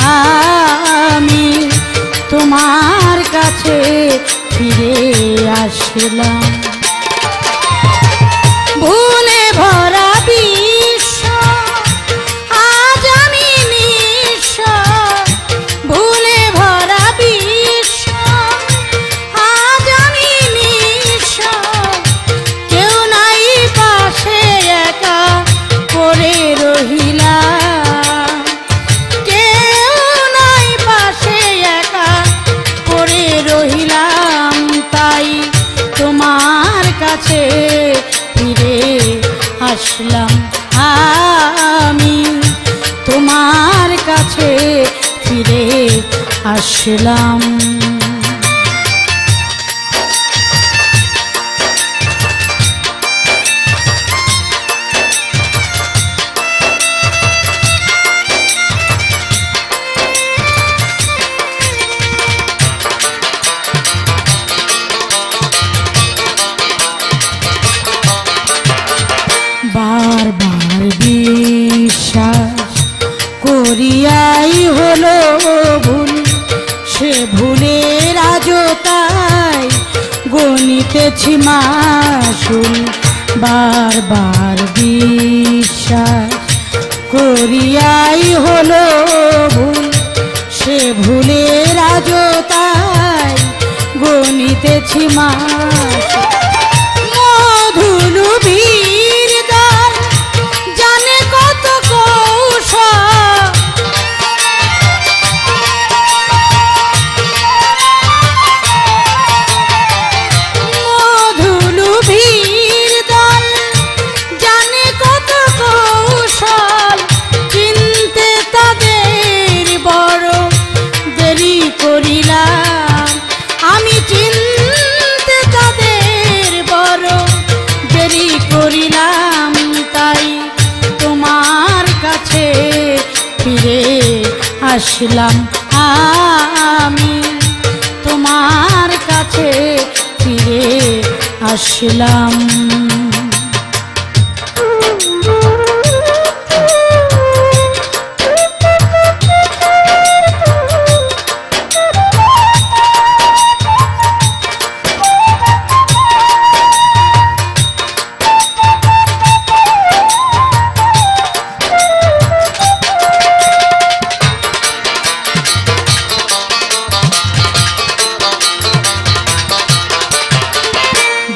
আমি তোমার কাছে ফিরে আসলাম। ভুলে ভরা বিশ্ব আজ আমি নিঃস্ব, ভুলে ভরা বিশ্ব আজ আমি নিঃস্ব, কেউ নাই পাশে একা পড়ে রহিলাম, কেউ নাই পাশে একা পড়ে রহিলাম। তাই তোমার কাছে ফিরে আসলাম, আমি তোমার কাছে ফিরে আসলাম। বারবার বিশ্বাস করিয়াই হলো ভুল, সে ভুলের আজও তাই গণিতেছি মাসুল। বারবার বিশ্বাস করিয়াই হলো ভুল, সে ভুলের আজও তাই গণিতেছি মাসুল। মধুলুভীর দল জানে কত কৌশল, মধুলুভীর দল জানে কত কৌশল, চিনতে তাদের বড় দেরি করিলাম, আমি চিনতে তাদের বড় দেরি করিলাম। তাই তোমার কাছে ফিরে আসলাম, আমি তোমার কাছে ফিরে আসলাম।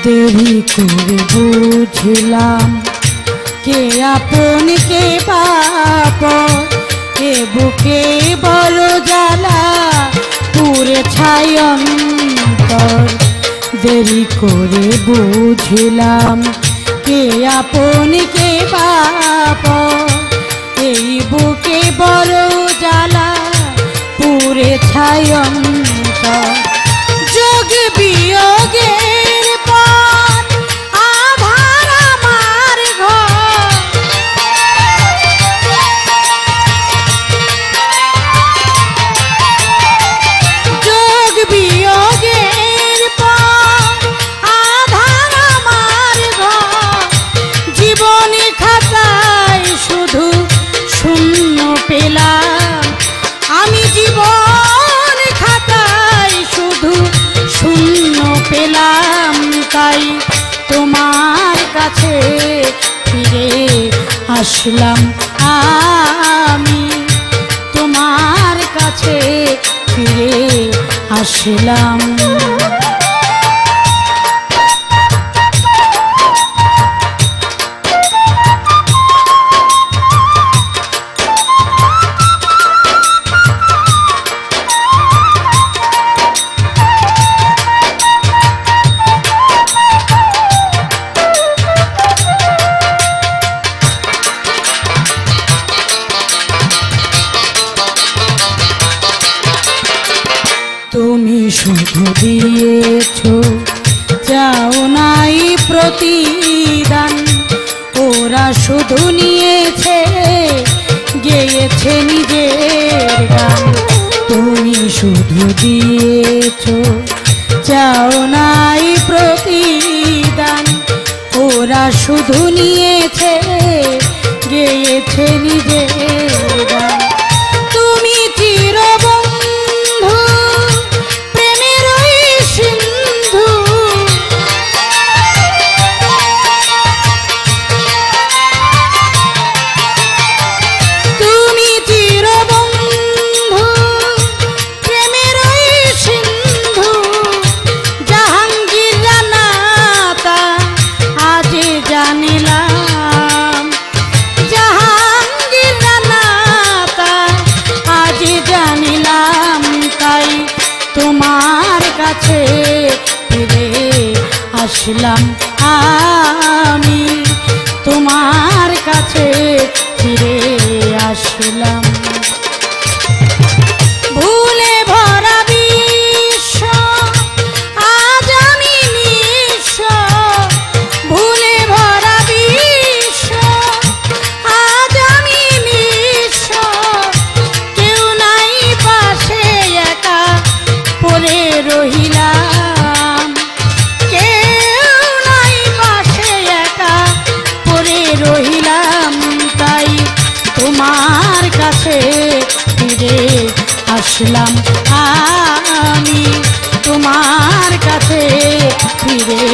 দেরি করে বুঝলাম কে আপন কে পাপ, এ বুকে বড় জ্বালা পুরে ছাই অন্তর। দেরি করে বুঝলাম কে আপন কে পাপ, এই বুকে বড় জ্বালা পুরে ছাই অন্তর। যোগ বিয়োগের পর আধার আমার ঘর, যোগ বিয়োগের পর আধার আমার ঘর। জীবনী খাতায় শুধু শূন্য পেলাম, আমি জীবন খাতায় শুধু শূন্য পেলাম। তাই তোমার কাছে ফিরে আসলাম, আমি তোমার কাছে ফিরে আসলাম। তুমি শুধু দিয়েছো, চাও নাই প্রতিদান, ওরা শুধু নিয়েছে গেয়েছে নিজের গান। তুমি শুধু দিয়েছো, চাও নাই প্রতিদান, ওরা শুধু নিয়েছে গেয়েছে নিজের গান। তুমি আসলাম আমি তোমার কাছে ফিরে আসলাম। ভুলে ভরা বিশ্ব আজ আমি নিঃস্ব, ভুলে ভরা বিশ্ব আজ আমি নিঃস্ব, কেউ নাই পাশে একা পড়ে রহিলাম, কেউ নাই পাশে একা পড়ে রহিলাম, তাই তোমার কাছে ফিরে আসলাম আমি তোমার কাছে ফিরে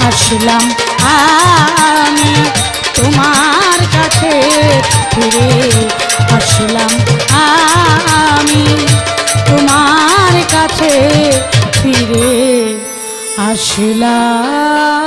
আসলাম আমি তোমার কাছে ফিরে আসলাম আমি তোমার কাছে ফিরে আসলাম।